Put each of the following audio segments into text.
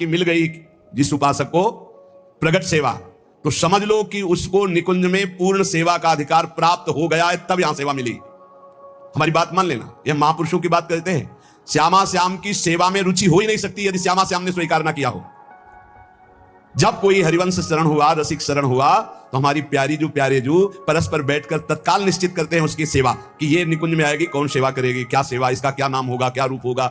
की मिल गई जिस उपासक को प्रगट सेवा, तो समझ लो कि उसको निकुंज में पूर्ण सेवा का अधिकार प्राप्त हो गया है, तब यहां सेवा मिली। हमारी बात मान लेना, यह महापुरुषों की बात करते हैं। श्यामा श्याम की सेवा में रुचि हो ही नहीं सकती यदि श्यामा श्याम ने स्वीकार ना किया हो। जब कोई हरिवंश शरण हुआ, रसिक शरण हुआ, तो हमारी प्यारी जो प्यारे जो परस्पर बैठकर तत्काल निश्चित करते हैं उसकी सेवा कि ये निकुंज में आएगी, कौन सेवा करेगी, क्या सेवा, इसका क्या नाम होगा, क्या रूप होगा।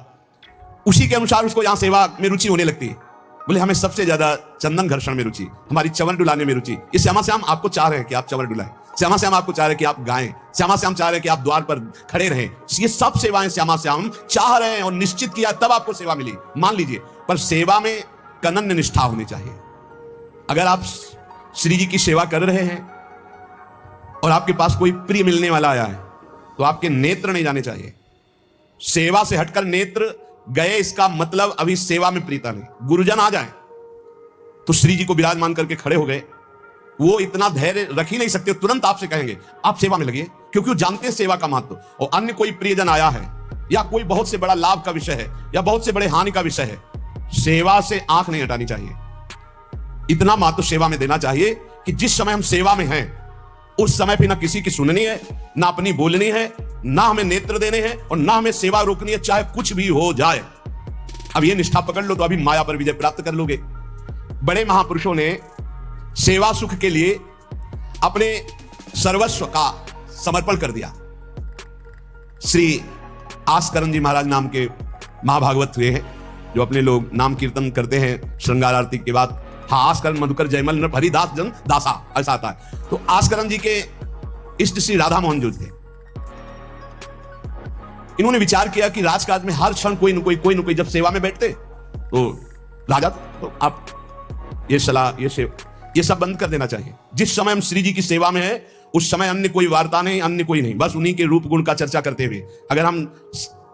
उसी के अनुसार उसको यहां सेवा में रुचि होने लगती है। बोले हमें सबसे ज्यादा चंदन घर्षण में रुचि, हमारी चंवर डुलाने में रुचि। ये श्यामा श्याम आपको चाह रहे हैं कि आप चंवर डुलाएं, श्यामा श्याम आपको चाह रहे हैं कि आप गाएं, श्यामा श्याम चाह रहे हैं कि आप द्वार पर खड़े रहें। ये सब सेवाएं श्यामा श्याम चाह रहे हैं और निश्चित किया तब आपको सेवा मिली, मान लीजिए। पर सेवा में अनन्य निष्ठा होनी चाहिए। अगर आप श्री जी की सेवा कर रहे हैं और आपके पास कोई प्रिय मिलने वाला आया है, तो आपके नेत्र नहीं जाने चाहिए। सेवा से हटकर नेत्र गए, इसका मतलब अभी सेवा में प्रीता नहीं। गुरुजन आ जाए तो श्री जी को विराजमान करके खड़े हो गए, वो इतना धैर्य रख ही नहीं सकते, तुरंत आपसे कहेंगे आप सेवा में लगिए, क्योंकि वो जानते हैं सेवा का महत्व। और अन्य कोई प्रियजन आया है या कोई बहुत से बड़ा लाभ का विषय है या बहुत से बड़े हानि का विषय है, सेवा से आंख नहीं हटानी चाहिए। इतना महत्व सेवा में देना चाहिए कि जिस समय हम सेवा में हैं उस समय भी ना किसी की सुननी है, ना अपनी बोलनी है, ना हमें नेत्र देने हैं और ना हमें सेवा रोकनी है, चाहे कुछ भी हो जाए। अब ये निष्ठा पकड़ लो तो अभी माया पर विजय प्राप्त कर लोगे। बड़े महापुरुषों ने सेवा सुख के लिए अपने सर्वस्व का समर्पण कर दिया। श्री आस्करण जी महाराज नाम के महाभागवत हुए हैं, जो अपने लोग नाम कीर्तन करते हैं श्रृंगार आरती के बाद। हाँ, आस्करण मधुकर जयमल नर हरिदास जन दासा, ऐसा आता है। तो आस्करण जी के इष्ट श्री राधा मोहन जो थे, इन्होंने विचार किया कि राजकाज में हर क्षण कोई न कोई जब सेवा में बैठते तो राजा, तो आप ये सलाह ये सब बंद कर देना चाहिए। जिस समय हम श्री जी की सेवा में है उस समय अन्य कोई वार्ता नहीं, अन्य कोई नहीं, बस उन्हीं के रूप गुण का चर्चा करते हुए। अगर हम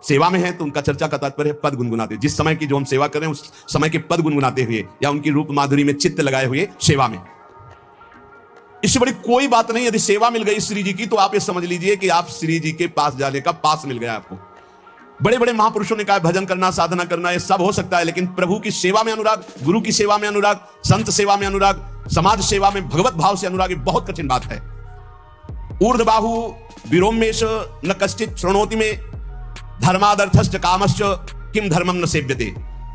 सेवा में हैं तो उनका चर्चा का तात्पर्य है पद गुनगुनाते, जिस समय की जो हम सेवा कर रहे हैं उस समय के पद गुनगुनाते हुए या उनकी रूप माधुरी में चित्त लगाए हुए सेवा में। इससे बड़ी कोई बात नहीं। यदि सेवा मिल गई श्री जी की तो आप ये समझ लीजिए कि आप श्री जी के पास जाने का पास मिल गया आपको। बड़े बड़े महापुरुषों ने कहा भजन करना, साधना करना, ये सब हो सकता है, लेकिन प्रभु की सेवा में अनुराग, गुरु की सेवा में अनुराग, संत सेवा में अनुराग, समाज सेवा में भगवत भाव से अनुराग, ये बहुत कठिन बात है। ऊर्ध्वबाहु विरोमेश न कश्चित शृणोति में धर्मादर्थश्च कामश्च किम धर्मम न सेव्यते।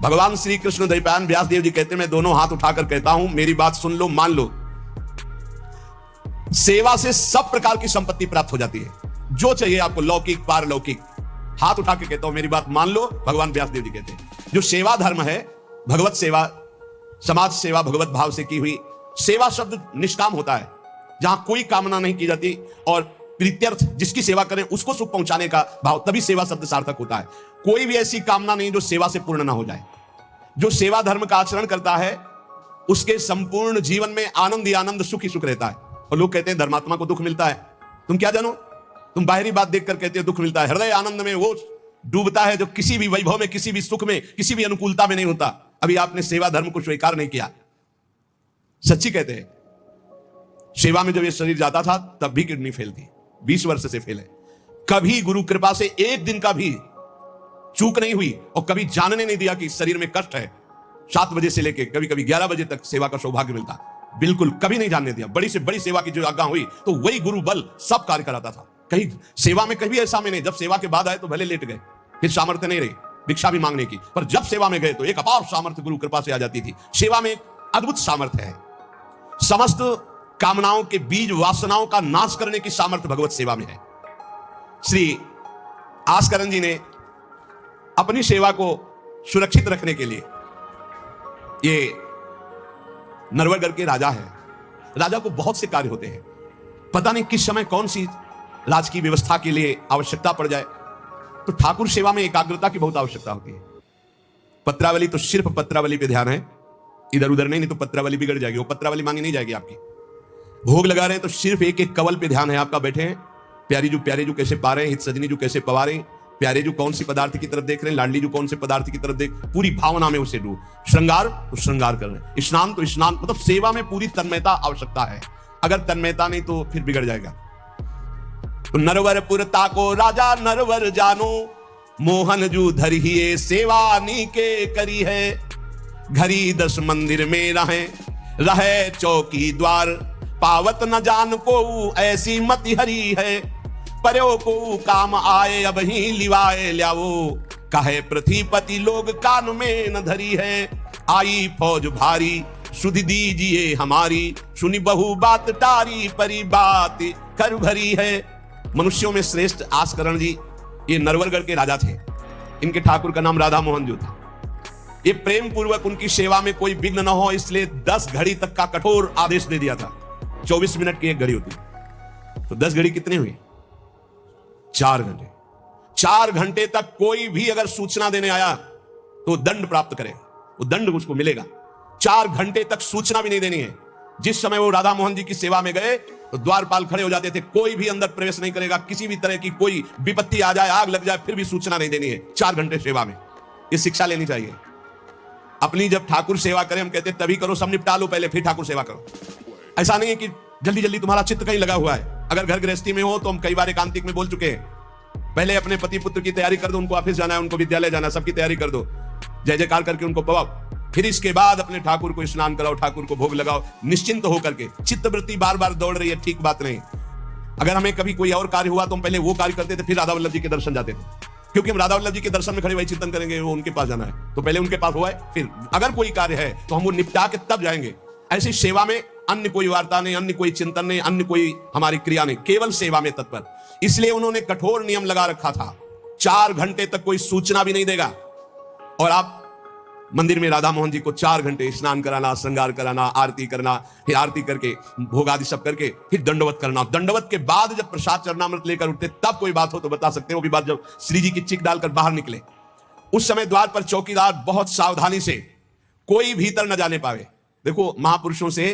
भगवान श्री कृष्ण द्वैपायन व्यास देव जी कहते हैं, मैं दोनों हाथ उठाकर कहता हूं, मेरी बात सुन लो, मान लो। सेवा से सब प्रकार की संपत्ति प्राप्त हो जाती है, जो चाहिए आपको, लौकिक पारलौकिक। हाथ उठा के कहता हूं, मेरी बात मान लो। भगवान व्यास देव जी कहते हैं जो सेवा धर्म है, भगवत सेवा, समाज सेवा, भगवत भाव से की हुई सेवा शब्द निष्काम होता है, जहां कोई कामना नहीं की जाती और प्रीत्यर्थ जिसकी सेवा करें उसको सुख पहुंचाने का भाव, तभी सेवा शब्द सार्थक होता है। कोई भी ऐसी कामना नहीं जो सेवा से पूर्ण ना हो जाए। जो सेवा धर्म का आचरण करता है उसके संपूर्ण जीवन में आनंद ही आनंद, सुख ही सुख रहता है। और लोग कहते हैं धर्मात्मा को दुख मिलता है, तुम क्या जानो, तुम बाहरी बात देखकर कहते हो दुख मिलता है। हृदय आनंद में वो डूबता है जो किसी भी वैभव में, किसी भी सुख में, किसी भी अनुकूलता में नहीं होता। अभी आपने सेवा धर्म को स्वीकार नहीं किया। सच्ची कहते हैं, सेवा में जब ये शरीर जाता था तब भी किडनी फेल थी, 20 वर्ष से फेल है। कभी गुरु कृपा से एक दिन का भी चूक नहीं हुई और कभी जानने नहीं दिया कि इस शरीर में कष्ट है। 7 बजे से लेकर कभी कभी 11 बजे तक सेवा का सौभाग्य मिलता, बिल्कुल कभी नहीं जानने दिया। बड़ी से बड़ी सेवा की जो आज्ञा हुई तो वही गुरु बल सब कार्य कराता था। कहीं सेवा में कभी ऐसा में नहीं, जब सेवा के बाद आए तो भले लेट गए, फिर सामर्थ्य नहीं रही भिक्षा भी मांगने की, पर जब सेवा में गए तो एक अपार सामर्थ्य गुरु कृपा से आ जाती थी। सेवा में एक अद्भुत सामर्थ्य है। समस्त कामनाओं के बीज, वासनाओं का नाश करने की सामर्थ्य भगवत सेवा में है। श्री आस्करण जी ने अपनी सेवा को सुरक्षित रखने के लिए, ये नरवरगढ़ के राजा है, राजा को बहुत से कार्य होते हैं, पता नहीं किस समय कौन सी राजकीय व्यवस्था के लिए आवश्यकता पड़ जाए, तो ठाकुर सेवा में एकाग्रता की बहुत आवश्यकता होती है। पत्रावली तो सिर्फ पत्रावली पे ध्यान है, इधर उधर नहीं तो पत्रावली बिगड़ जाएगी, वो पत्रावली मांगी नहीं जाएगी आपकी। भोग लगा रहे हैं तो सिर्फ एक एक कवल पे ध्यान है आपका, बैठे हैं, प्यारे जो कैसे पा रहे हैं, हित सजनी जो कैसे पवा रहे हैं, प्यारे जो कौन सी पदार्थ की तरफ देख रहे हैं, लाडली जो कौन से पदार्थ की तरफ देख, पूरी भावना में उसे डूब, श्रृंगार तो श्रृंगार कर रहे हैं, स्नान तो स्नान, मतलब सेवा में पूरी तन्मयता आवश्यकता है। अगर तन्मयता नहीं तो फिर बिगड़ जाएगा। तो नरवर पुरता को राजा नरवर जानो, मोहन जू धरिए सेवा नी के करी है। घड़ी 10 मंदिर में रहे चौकी द्वार, पावत न जान को ऐसी मति हरी है, पर्यो को काम आए अब ही लिवाए ल्यावो, कहे पृथ्वीपति लोग कान में न धरी है, आई फौज भारी सुध दीजिए हमारी, सुनी बहु बात टारी परी बात कर भरी है। मनुष्यों में श्रेष्ठ आस्करण जी ये नरवरगढ़ के राजा थे। इनके ठाकुर का नाम राधा मोहन जो था। ये प्रेम पूर्वक उनकी सेवा में कोई विघ्न न हो इसलिए 10 घड़ी तक का कठोर आदेश दे दिया था। 24 मिनट की एक घड़ी होती, तो 10 घड़ी कितने हुई? 4 घंटे। 4 घंटे तक कोई भी अगर सूचना देने आया तो दंड प्राप्त करे, वो दंड उसको मिलेगा। 4 घंटे तक सूचना भी नहीं देनी है। जिस समय वो राधा मोहन जी की सेवा में गए तो द्वारपाल खड़े हो जाते थे, कोई भी अंदर प्रवेश नहीं करेगा, किसी भी तरह की कोई विपत्ति आ जाए, आग लग जाए, फिर भी सूचना नहीं देनी है। 4 घंटे सेवा में ये शिक्षा लेनी चाहिए। अपनी जब ठाकुर सेवा करें हम कहते तभी करो, सब निपटा लो पहले फिर ठाकुर सेवा करो। ऐसा नहीं है कि जल्दी जल्दी तुम्हारा चित्त कहीं लगा हुआ है। अगर घर गृहस्थी में हो तो हम कई बार एकांतिक में बोल चुके हैं, पहले अपने पति पुत्र की तैयारी कर दो, उनको ऑफिस जाना है, उनको विद्यालय जाना है, सबकी तैयारी कर दो, जय जयकार करके उनको पवाओ, फिर इसके बाद अपने ठाकुर को स्नान कराओ, ठाकुर को भोग लगाओ, निश्चिंत होकर के। चित्तवृत्ति बार बार दौड़ रही है, ठीक बात नहीं। अगर हमें कभी कोई और कार्य हुआ तो हम पहले वो कार्य करते थे, फिर राधा वल्लभ जी के दर्शन जाते थे, क्योंकि हम राधा वल्लभ जी के दर्शन में खड़े वही चिंतन करेंगे, वो उनके पास जाना है तो पहले उनके पास हुआ है, फिर अगर कोई कार्य है तो हम वो निपटा के तब जाएंगे। ऐसी सेवा में अन्य कोई वार्ता नहीं, अन्य कोई चिंतन नहीं, अन्य कोई हमारी क्रिया नहीं, केवल सेवा में तत्पर। इसलिए उन्होंने कठोर नियम लगा रखा था, 4 घंटे तक कोई सूचना भी नहीं देगा। और आप मंदिर में राधा मोहन जी को 4 घंटे स्नान कराना, श्रृंगार कराना, आरती करना, फिर आरती करके भोग आदि सब करके फिर दंडवत करना। दंडवत के बाद जब प्रसाद चरणामृत लेकर उठते तब कोई बात हो तो बता सकते हो। वो भी बात जब श्री जी की चिक डालकर बाहर निकले, उस समय द्वार पर चौकीदार बहुत सावधानी से कोई भीतर न जाने पावे। देखो महापुरुषों से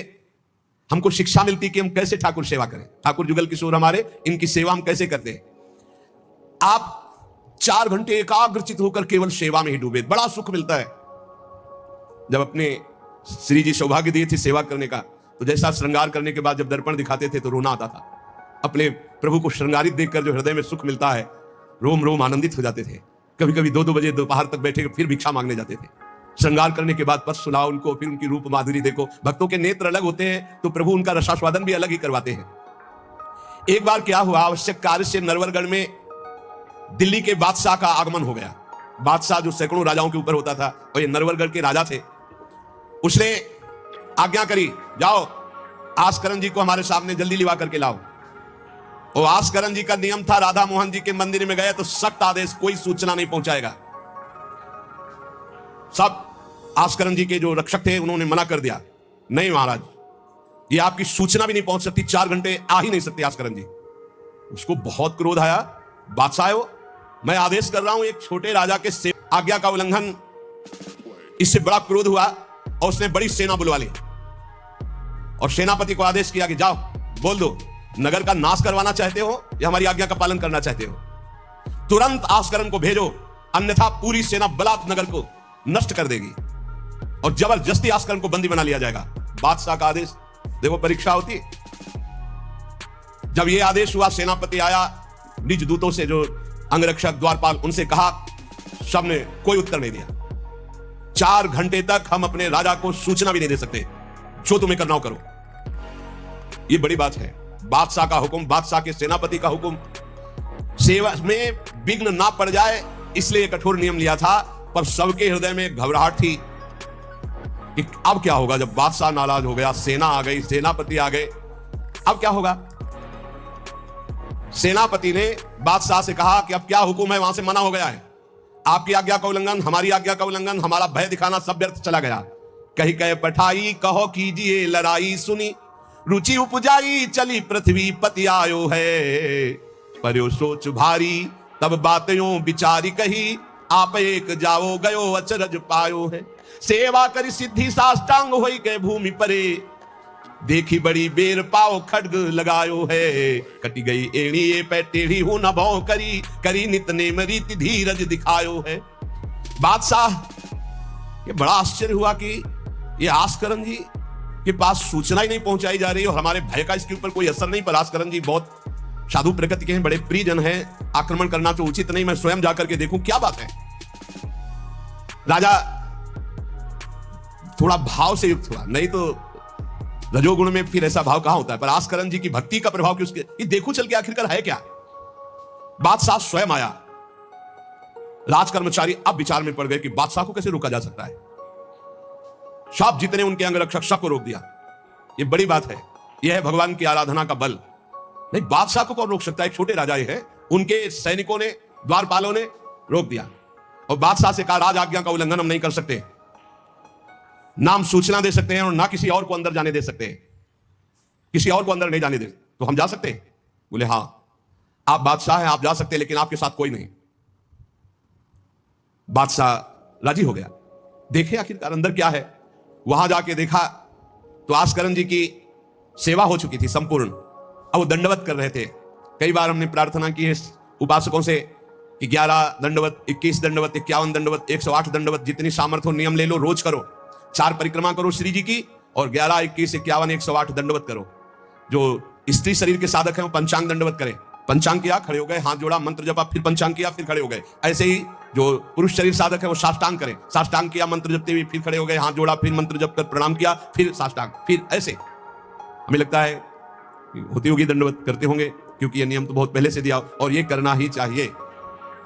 हमको शिक्षा मिलती कि हम कैसे ठाकुर सेवा करें। ठाकुर जुगल किशोर हमारे, इनकी सेवा हम कैसे करते हैं। आप 4 घंटे एकाग्रचित होकर केवल सेवा में ही डूबे, बड़ा सुख मिलता है। जब अपने श्री जी सौभाग्य दिए थे सेवा करने का, तो जैसा श्रृंगार करने के बाद जब दर्पण दिखाते थे तो रोना आता था। अपने प्रभु को श्रृंगारित देखकर जो हृदय में सुख मिलता है, रोम रोम आनंदित हो जाते थे। कभी कभी 2-2 बजे दोपहर तक बैठे फिर भिक्षा मांगने जाते थे। श्रृंगार करने के बाद पद सुनाओ उनको, फिर उनकी रूप माधुरी देखो। भक्तों के नेत्र अलग होते हैं तो प्रभु उनका रसास्वादन भी अलग ही करवाते हैं। एक बार क्या हुआ, आवश्यक कार्य से नरवरगढ़ में दिल्ली के बादशाह का आगमन हो गया। बादशाह जो सैकड़ों राजाओं के ऊपर होता था, और ये नरवरगढ़ के राजा थे। उसने आज्ञा करी, जाओ आस्करण जी को हमारे सामने जल्दी लिवा करके लाओ। और आस्करण जी का नियम था, राधा मोहन जी के मंदिर में गए तो सख्त आदेश, कोई सूचना नहीं पहुंचाएगा। सब आस्करण जी के जो रक्षक थे उन्होंने मना कर दिया, नहीं महाराज ये आपकी सूचना भी नहीं पहुंच सकती, 4 घंटे आ ही नहीं सकते आस्करण जी। उसको बहुत क्रोध आया, बादशाह हो मैं आदेश कर रहा हूं, एक छोटे राजा के आज्ञा का उल्लंघन, इससे बड़ा क्रोध हुआ और उसने बड़ी सेना बुलवा ली और सेनापति को आदेश किया कि जाओ बोल दो, नगर का नाश करवाना चाहते हो या हमारी आज्ञा का पालन करना चाहते हो। तुरंत आस्करण को भेजो, अन्यथा पूरी सेना बलात् नगर को नष्ट कर देगी और जबरदस्ती आस्करण को बंदी बना लिया जाएगा। बादशाह का आदेश, देखो परीक्षा होती। जब यह आदेश हुआ, सेनापति आया, निज दूतों से जो अंगरक्षक द्वारपाल उनसे कहा, सबने कोई उत्तर नहीं दिया। 4 घंटे तक हम अपने राजा को सूचना भी नहीं दे सकते, जो तुम्हें करना हो करो। यह बड़ी बात है। बादशाह का हुक्म, बादशाह के सेनापति का हुक्म, सेवा में विघ्न ना पड़ जाए इसलिए कठोर नियम लिया था। पर सबके हृदय में घबराहट थी कि अब क्या होगा जब बादशाह नाराज हो गया, सेना आ गई, सेनापति आ गए, अब क्या होगा। सेनापति ने बादशाह से कहा कि अब क्या हुक्म है, वहां से मना हो गया है, आपकी आज्ञा का उल्लंघन, हमारी आज्ञा का उल्लंघन, हमारा भय दिखाना सब व्यर्थ चला गया। कही कहे पठाई, कहो कीजिए लड़ाई, सुनी रुचि उपजाई, चली पृथ्वी पति आयो है, पर्यो सोच भारी, तब बातों विचारी कही, आप एक जाओ गयो अचरज पायो है, सेवा करी सिद्धि साष्टांग होई के भूमि परे, देखी बड़ी बेर पाओ खड्ग लगायो है, कटी गई एड़ी ये पे टेढ़ी हूं न भौ करी, करी नित नेम रीति धीरज दिखायो है। बादशाह ये बड़ा आश्चर्य हुआ कि ये आस्करण जी के पास सूचना ही नहीं पहुंचाई जा रही और हमारे भय का इसके ऊपर कोई असर नहीं। पर आस्करण जी बहुत साधु प्रकृति के हैं, बड़े प्रियजन हैं, आक्रमण करना तो उचित नहीं, मैं स्वयं जाकर के देखूं क्या बात है। राजा थोड़ा भाव से युक्त हुआ, नहीं तो रजोगुण में फिर ऐसा भाव कहां होता है। पर आस्करण जी की भक्ति का प्रभाव कि उसके ये देखो चल के आखिरकार है क्या। बादशाह स्वयं आया, राजकर्मचारी अब विचार में पड़ गए कि बादशाह को कैसे रोका जा सकता है। साहब जितने उनके अंगरक्षक सबको रोक दिया। ये बड़ी बात है, यह है भगवान की आराधना का बल। नहीं, बादशाह को कौन रोक सकता है? छोटे राजा है, उनके सैनिकों ने, द्वारपालों ने रोक दिया और बादशाह से कहा राज आज्ञा का उल्लंघन हम नहीं कर सकते, नाम सूचना दे सकते हैं और ना किसी और को अंदर जाने दे सकते हैं, किसी और को अंदर नहीं जाने दे, तो हम जा सकते हैं? बोले हां, आप बादशाह हैं, आप जा सकते हैं, लेकिन आपके साथ कोई नहीं। बादशाह राजी हो गया। देखे आखिरकार अंदर क्या है। वहां जाके देखा तो आस्करण जी की सेवा हो चुकी थी संपूर्ण। अब वो दंडवत कर रहे थे। कई बार हमने प्रार्थना की है उपासकों से कि 11 दंडवत, 21 दंडवत, 51 दंडवत, 108 दंडवत, जितनी सामर्थ्य हो नियम ले लो, रोज करो। 4 परिक्रमा करो श्री जी की और 11, 21, 51, 108 दंडवत करो। जो स्त्री शरीर के साधक हैं वो पंचांग दंडवत करें। पंचांग किया, खड़े हो गए, हाथ जोड़ा, मंत्र जपा, फिर पंचांग किया, फिर खड़े हो गए। ऐसे ही जो पुरुष शरीर साधक है वो साष्टांग करें। साष्टांग किया, मंत्र जपते हुए फिर खड़े हो गए, हाथ जोड़ा, फिर मंत्र जप कर प्रणाम किया, फिर साष्टांग, फिर ऐसे। हमें लगता है होती होगी दंडवत, करते होंगे, क्योंकि ये नियम तो बहुत पहले से दिया और ये करना ही चाहिए।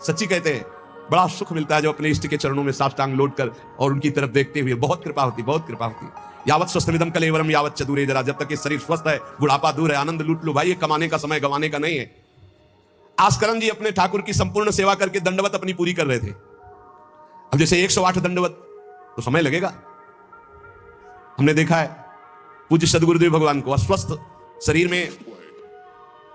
सच्ची कहते हैं, बड़ा सुख मिलता है जो अपने इष्ट के चरणों में साष्टांग लौट कर और उनकी तरफ देखते हुए। बहुत कृपा होती, बहुत कृपा होती। यावत स्वस्थमिदम कलेवरम यावत चतुरे जरा, जब तक ये शरीर स्वस्थ है, बुढ़ापा दूर है, आनंद लूट लो भाई। ये कमाने का समय गंवाने का नहीं है। आस्करण जी अपने ठाकुर की संपूर्ण सेवा करके दंडवत अपनी पूरी कर रहे थे। अब जैसे 108 दंडवत तो समय लगेगा। हमने देखा है पूज्य सदगुरुदेव भगवान को अस्वस्थ शरीर में,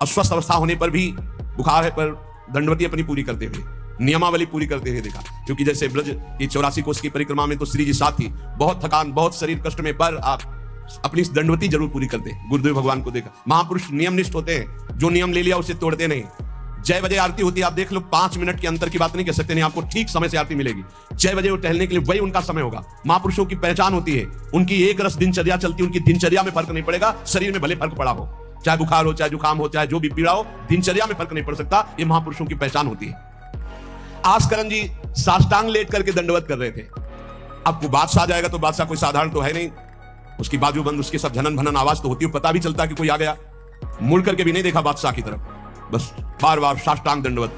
अस्वस्थ अवस्था होने पर भी, बुखार है पर दंडवती अपनी पूरी करते हुए, नियमावली पूरी करते हुए देखा। क्योंकि जैसे ब्रज की 84 कोष की परिक्रमा में तो श्री जी साथ ही, बहुत थकान, बहुत शरीर कष्ट में, पर आप अपनी दंडवती जरूर पूरी करते। गुरुदेव भगवान को देखा। महापुरुष नियमनिष्ठ होते हैं, जो नियम ले लिया उसे तोड़ते नहीं। 6 बजे आरती होती है, आप देख लो, 5 मिनट के अंतर की बात नहीं कह सकते, नहीं, आपको ठीक समय से आरती मिलेगी। 6 बजे वो टहलने के लिए वही उनका समय होगा। महापुरुषों की पहचान होती है, उनकी एक रस दिनचर्या चलती है, उनकी दिनचर्या में फर्क नहीं पड़ेगा। शरीर में भले फर्क पड़ा हो, चाहे बुखार हो, चाहे जुकाम हो, चाहे जो भी पीड़ा हो, दिनचर्या में फर्क नहीं पड़ सकता। ये महापुरुषों की पहचान होती है। आस्करण जी साष्टांग लेट करके दंडवत कर रहे थे। अब वो बादशाह जाएगा तो बादशाह कोई साधारण तो है नहीं, उसकी बाजू बंद, उसके सब झनन भनन आवाज तो होती है, पता भी चलता कि कोई आ गया। मुड़ करके भी नहीं देखा बादशाह की तरफ, बस बार बार साष्टांग दंडवत,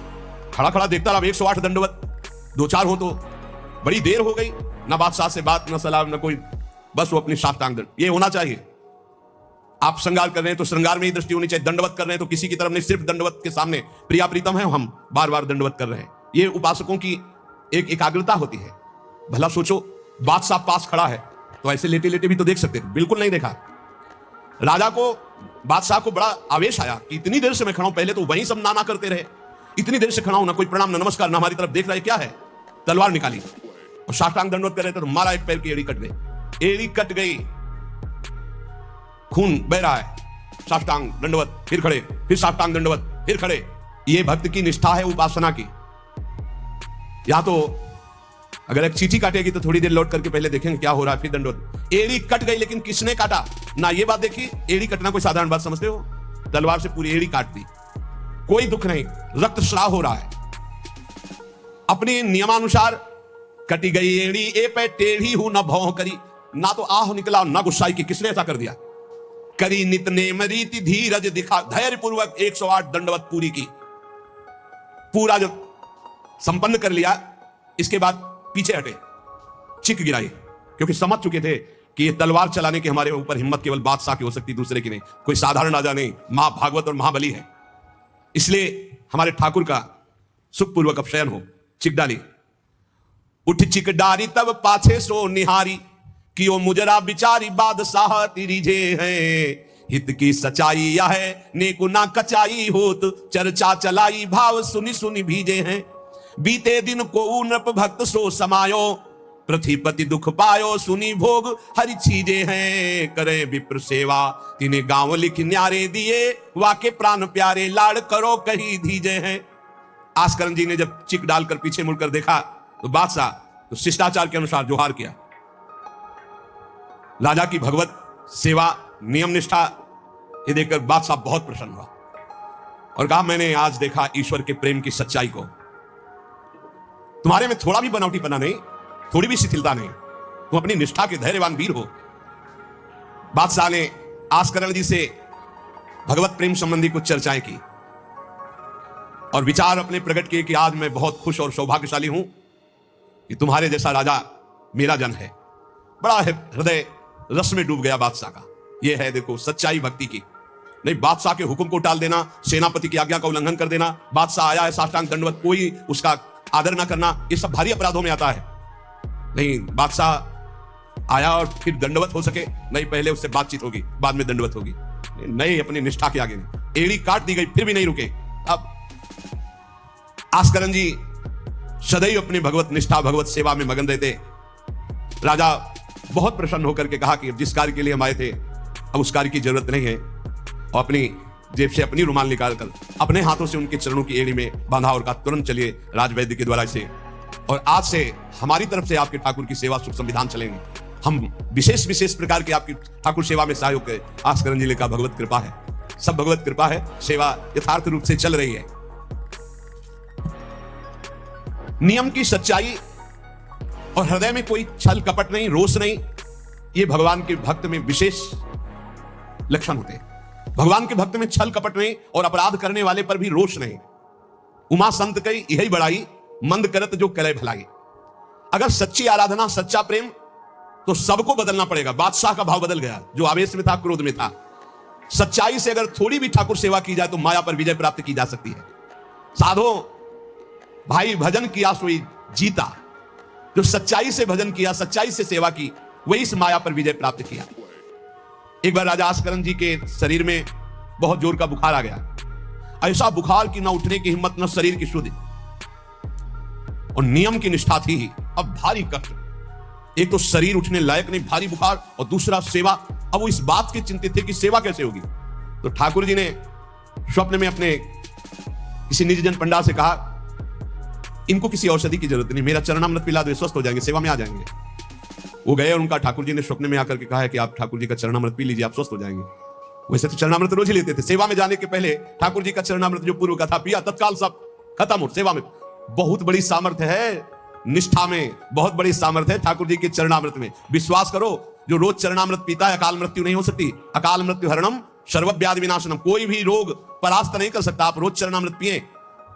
खड़ा खड़ा देखता रहा। 108 दंडवत, 2-4 हो तो बड़ी देर हो गई, ना बादशाह से बात, ना सलाम, ना कोई, बस वो अपनी साष्टांग दंड। ये होना चाहिए। आप श्रृंगार कर रहे हैं तो श्रृंगार में ही दृष्टि होनी चाहिए। दंडवत कर रहे हैं तो किसी की तरफ नहीं, सिर्फ दंडवत के सामने प्रिया प्रीतम है, हम बार बार दंडवत कर रहे हैं। ये उपासकों की एक एकाग्रता होती है। भला सोचो, बादशाह पास खड़ा है तो ऐसे लेटे लेटे भी तो देख सकते थे, बिल्कुल नहीं देखा। राजा को, बादशाह को बड़ा आवेश आया कि इतनी देर से मैं खड़ा हूं, पहले तो वहीं सब नाना करते रहे, इतनी देर से खड़ा हूं, ना कोई प्रणाम, ना नमस्कार, ना हमारी तरफ देख रहा है, क्या है। तलवार निकाली और साष्टांग दंडवत कर रहे थे तो मारा, एक पैर की एड़ी कट गई। एड़ी कट गई, खून बह रहा है। साष्टांग दंडवत, फिर खड़े, फिर साष्टांग दंडवत, फिर खड़े। ये भक्त की निष्ठा है उपासना की। या तो अगर एक चींटी काटेगी तो थोड़ी देर लौट करके पहले देखेंगे क्या हो रहा है, फिर दंडवत। एड़ी कट गई, लेकिन किसने काटा ना, ये बात देखी। एड़ी कटना कोई साधारण बात समझते हो? तलवार से पूरी एड़ी काट दी, कोई दुख नहीं, रक्तस्राव हो रहा है। अपने नियमानुसार कटी गई एड़ी, ए पे टेढ़ी हूं न भौं करी, ना तो आह निकला ना गुस्साई कि किसने ऐसा कर दिया। करी नित नेम रीति धीरज दिखा, धैर्य पूर्वक 108 दंडवत पूरी की। पूरा जब संपन्न कर लिया, इसके बाद पीछे हटे, चिक गिराई, क्योंकि समझ चुके थे कि ये तलवार चलाने की हमारे ऊपर हिम्मत केवल बादशाह की हो सकती, दूसरे की नहीं। कोई साधारण राजा नहीं, महाभागवत और महाबली है। इसलिए हमारे ठाकुर का सुखपूर्वक अपशयन हो। चिक डाली, उठ चिक डारी तब पाछे सो निहारी, कियो मुजरा बिचारी बादशाह तिरिझे हैं। हित की सच्चाई यह है, नेकु ना कचाई होत, चर्चा चलाई भाव सुनी सुनी भीजे हैं। बीते दिन को नृप भक्त सो समायो, पृथ्वीपति दुख पायो, सुनी भोग हरि चीजे हैं। करे विप्र सेवा तिने गांव लिख न्यारे दिए, वाके प्राण प्यारे लाड़ करो कहीं धीजे हैं। आस्करण जी ने जब चिक डालकर पीछे मुड़कर देखा तो बादशाह तो शिष्टाचार के अनुसार जोहार किया। राजा की भगवत सेवा, नियम निष्ठा, ये देखकर बादशाह बहुत प्रसन्न हुआ और कहा, मैंने आज देखा ईश्वर के प्रेम की सच्चाई को। तुम्हारे में थोड़ा भी बनावटीपना नहीं, थोड़ी भी शिथिलता नहीं। तुम अपनी निष्ठा के धैर्यवान वीर हो। बादशाह ने आस्करण जी से भगवत प्रेम संबंधी कुछ चर्चाएं की और विचार अपने प्रकट किए कि आज मैं बहुत खुश और सौभाग्यशाली हूं कि तुम्हारे जैसा राजा मेरा जन है। बड़ा हृदय रस में डूब गया बादशाह का। यह है देखो सच्चाई भक्ति की। नहीं बादशाह के हुक्म को टाल देना, सेनापति की आज्ञा का उल्लंघन कर देना, बादशाह आया है साष्टांग दंडवत, कोई उसका आदर ना करना, ये सब भारी अपराधों में आता है। नहीं बादशाह आया और फिर दंडवत हो सके, नहीं पहले उससे बातचीत होगी, बाद में दंडवत होगी। नहीं अपनी निष्ठा के आगे नहीं, एड़ी काट दी गई फिर भी नहीं रुके। अब आस्करण जी सदैव अपनी भगवत निष्ठा भगवत सेवा में मगन रहते। राजा बहुत प्रसन्न होकर के कहा कि जिस कार्य के लिए हम आए थे अब उस कार्य की जरूरत नहीं है, और अपनी जेब से अपनी रुमाल निकालकर अपने हाथों से उनके चरणों की एड़ी में बांधा और कहा तुरंत चलिए राजवैद्य के द्वारा से, और आज से हमारी तरफ से आपके ठाकुर की सेवा सुख संविधान चलेंगे। हम विशेष प्रकार की आपकी ठाकुर सेवा में सहयोग करें। आस्करण जी ने कहा भगवत कृपा है, सब भगवत कृपा है, सेवा यथार्थ रूप से चल रही है। नियम की सच्चाई और हृदय में कोई छल कपट नहीं, रोष नहीं, ये भगवान के भक्त में विशेष लक्षण होते हैं। भगवान के भक्त में छल कपट नहीं और अपराध करने वाले पर भी रोष नहीं। उमा संत कई यही बड़ाई, मंद करत जो करे भलाई। अगर सच्ची आराधना सच्चा प्रेम तो सबको बदलना पड़ेगा। बादशाह का भाव बदल गया, जो आवेश में था क्रोध में था। सच्चाई से अगर थोड़ी भी ठाकुर सेवा की जाए तो माया पर विजय प्राप्त की जा सकती है। साधो भाई भजन किया सोई जीता, जो सच्चाई से भजन किया, सच्चाई से सेवा की, वही इस माया पर विजय प्राप्त किया। एक बार राजा आस्करण जी के शरीर में बहुत जोर का बुखार आ गया। ऐसा बुखार कि न उठने की हिम्मत न शरीर की शुद्धि, और नियम की निष्ठा थी ही। अब भारी कष्ट, एक तो शरीर उठने लायक नहीं, भारी बुखार, और दूसरा सेवा। अब वो इस बात के चिंतित थे कि सेवा कैसे होगी। तो ठाकुर जी ने स्वप्न में अपने किसी निजजन पंडा से कहा इनको किसी औषधि की जरूरत नहीं, मेरा चरणामृत पिला दो, स्वस्थ हो जाएंगे, सेवा में आ जाएंगे। वो गए और उनका ठाकुर जी ने स्वप्न में आकर के कहा है कि आप ठाकुर जी का चरणामृत पी लीजिए, आप स्वस्थ हो जाएंगे। वैसे तो चरणामृत रोज ही लेते थे, सेवा में जाने के पहले ठाकुर जी का चरणामृत जो पूर्व का था पिया, तत्काल सब खत्म हो सेवा में। बहुत बड़ी सामर्थ्य है निष्ठा में, बहुत बड़ी सामर्थ्य है ठाकुर जी के चरणामृत में। विश्वास करो, जो रोज चरणामृत पीता है अकाल मृत्यु नहीं हो सकती। अकाल मृत्यु हरणम सर्वव्याधि विनाशनम, कोई भी रोग परास्त नहीं कर सकता। आप रोज चरणामृत पिए।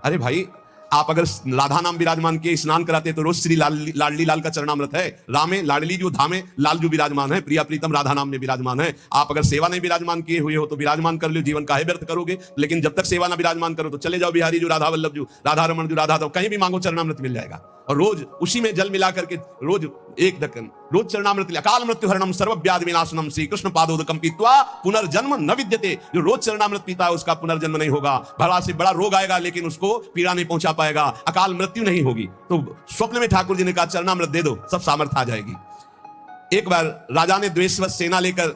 अरे भाई आप अगर राधा नाम विराजमान किए स्नान कराते तो रोज श्री लाडली लाल का चरणामृत है। रामे लाडली जो धामे लाल जो विराजमान है, प्रिया प्रीतम राधा नाम में विराजमान है। आप अगर सेवा नहीं विराजमान किए हुए हो तो विराजमान कर लो, जीवन काहे व्यर्थ करोगे। लेकिन जब तक सेवा ना विराजमान करो तो चले जाओ बिहारी जो राधा वल्लभ जो राधा रमन जो राधा, तो कहीं भी मांगो चरणामृत मिल जाएगा। और रोज उसी में जल मिला करके रोज एक ढक्कन रोज चरणामृत। अकाल मृत्यु हरणम सर्वव्याधि विनाशनम श्री कृष्ण पादोदकम पीत्वा पुनर्जन्म न विद्यते। जो रोज चरणामृत पीता है उसका पुनर्जन्म नहीं होगा। बड़ा से बड़ा रोग आएगा लेकिन उसको पीड़ा नहीं पहुंचा पाएगा, अकाल मृत्यु नहीं होगी। तो स्वप्न में ठाकुर जी ने कहा चरणामृत दे दो, सब सामर्थ्य आ जाएगी। एक बार राजा ने द्वेषवश सेना लेकर,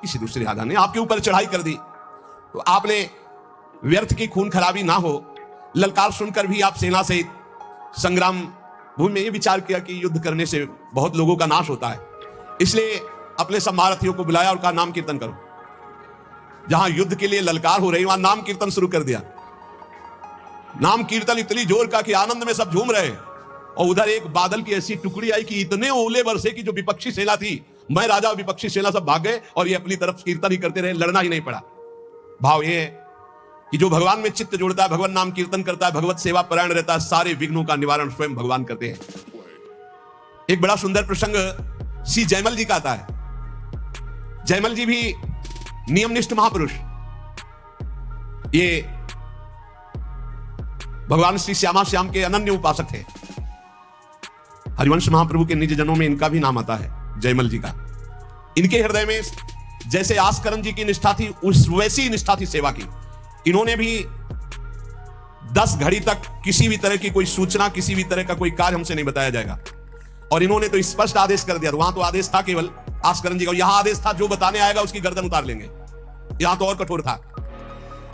किसी दूसरे राजा ने आपके ऊपर चढ़ाई कर दी, तो आपने व्यर्थ की खून खराबी ना हो ललकार सुनकर भी आप सेना से संग्राम भूमि में ये विचार किया कि युद्ध करने से बहुत लोगों का नाश होता है। इसलिए अपने सब महारथियों को बुलाया और कहा नाम कीर्तन करो। जहां युद्ध के लिए ललकार हो रही वहां नाम कीर्तन शुरू कर दिया। नाम कीर्तन इतनी जोर का कि आनंद में सब झूम रहे, और उधर एक बादल की ऐसी टुकड़ी आई कि इतने ओले बरसे कि जो विपक्षी सेना थी, मैं राजा और विपक्षी सेना सब भाग गए और ये अपनी तरफ कीर्तन ही करते रहे, लड़ना ही नहीं पड़ा। भाव ये है कि जो भगवान में चित्त जोड़ता है, भगवान नाम कीर्तन करता है, भगवत सेवा परायण रहता है, सारे विघ्नों का निवारण स्वयं भगवान करते हैं। एक बड़ा सुंदर प्रसंग श्री जयमल जी का आता है। जयमल जी भी नियमनिष्ठ महापुरुष, ये भगवान श्री श्यामा श्याम के अनन्य उपासक थे। हरिवंश महाप्रभु के निज जनों में इनका भी नाम आता है, जयमल जी का। इनके हृदय में जैसे आस्करण जी की निष्ठा थी उस वैसी निष्ठा थी सेवा की। इन्होंने भी 10 घड़ी तक किसी भी तरह की कोई सूचना, किसी भी तरह का कोई कार्य हमसे नहीं बताया जाएगा। और इन्होंने तो स्पष्ट आदेश कर दिया। वहां तो आदेश था केवल आस्करण जी का, यहां आदेश था जो बताने आएगा उसकी गर्दन उतार लेंगे। यहां तो और कठोर था।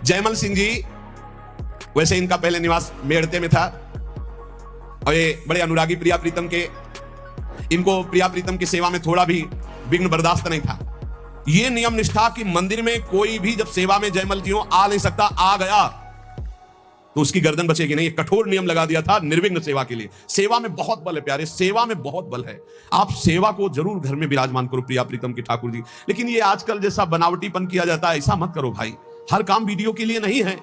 जयमल सिंह जी, वैसे इनका पहले निवास मेड़ते में था, और ये बड़े अनुरागी प्रिया प्रीतम के, इनको प्रिया प्रीतम की सेवा में थोड़ा भी विघ्न बर्दाश्त नहीं था। ये नियम निष्ठा कि मंदिर में कोई भी जब सेवा में जयमल जी हो आ नहीं सकता, आ गया तो उसकी गर्दन बचेगी नहीं। एक कठोर नियम लगा दिया था निर्विघ्न सेवा के लिए। सेवा में बहुत बल है प्यारे, सेवा में बहुत बल है। आप सेवा को जरूर घर में विराजमान करो प्रिया प्रीतम की ठाकुर जी। लेकिन ये आजकल जैसा बनावटीपन किया जाता है, ऐसा मत करो भाई। हर काम वीडियो के लिए नहीं है।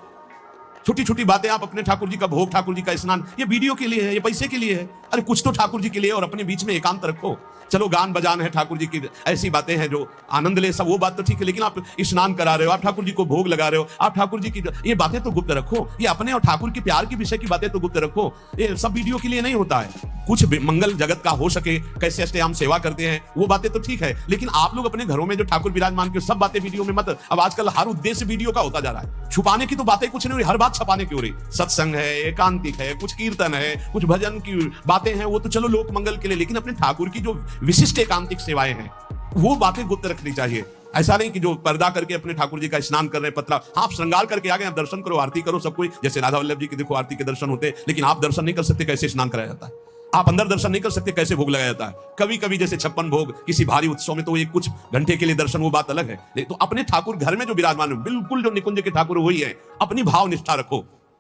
छोटी छोटी बातें आप अपने ठाकुर जी का भोग, ठाकुर जी का स्नान, ये वीडियो के लिए है, ये पैसे के लिए है। अरे कुछ तो ठाकुर जी के लिए और अपने बीच में एकांत रखो। चलो गान बजान है, ठाकुर जी की ऐसी बातें हैं जो आनंद ले, सब वो बात तो ठीक है, लेकिन आप स्नान करा रहे हो, आप ठाकुर जी को भोग लगा रहे हो, आप ठाकुर जी की ये बातें तो गुप्त रखो। ये अपने और ठाकुर के प्यार के विषय की बातें तो गुप्त रखो। ये सब वीडियो के लिए नहीं होता है। कुछ मंगल जगत का हो सके, कैसे ऐसे हम सेवा करते हैं, वो बातें तो ठीक है, लेकिन आप लोग अपने घरों में जो ठाकुर विराजमान के सब बातें वीडियो में मत। अब आजकल हर उद्देश्य वीडियो का होता जा रहा है। छुपाने की तो बातें कुछ नहीं हो रही, हर बात छपाने की हो रही। सत्संग है, एकांतिक है, कुछ कीर्तन है, कुछ भजन की बातें हैं, वो तो चलो लोक मंगल के लिए, लेकिन अपने ठाकुर की जो विशिष्ट एकांतिक सेवाएं हैं वो बातें गुप्त रखनी चाहिए। ऐसा नहीं कि जो पर्दा करके अपने ठाकुर जी का स्नान कर रहे हैं, पतला, आप श्रृंगार करके आ गए, आप दर्शन करो, आरती करो, सब कोई जैसे राधा वल्लभ जी की देखो आरती के दर्शन होते हैं, लेकिन आप दर्शन नहीं कर सकते कैसे स्नान कराया जाता है। आप अंदर दर्शन नहीं कर सकते कैसे भोग लगाया जाता है। कभी कभी जैसे 56 भोग किसी भारी उत्सव में, तो ये कुछ घंटे के लिए दर्शन, वो बात अलग है। तो अपने ठाकुर घर में जो विराजमान है, बिल्कुल जो निकुंज के ठाकुर वही है। अपनी भाव निष्ठा रखो।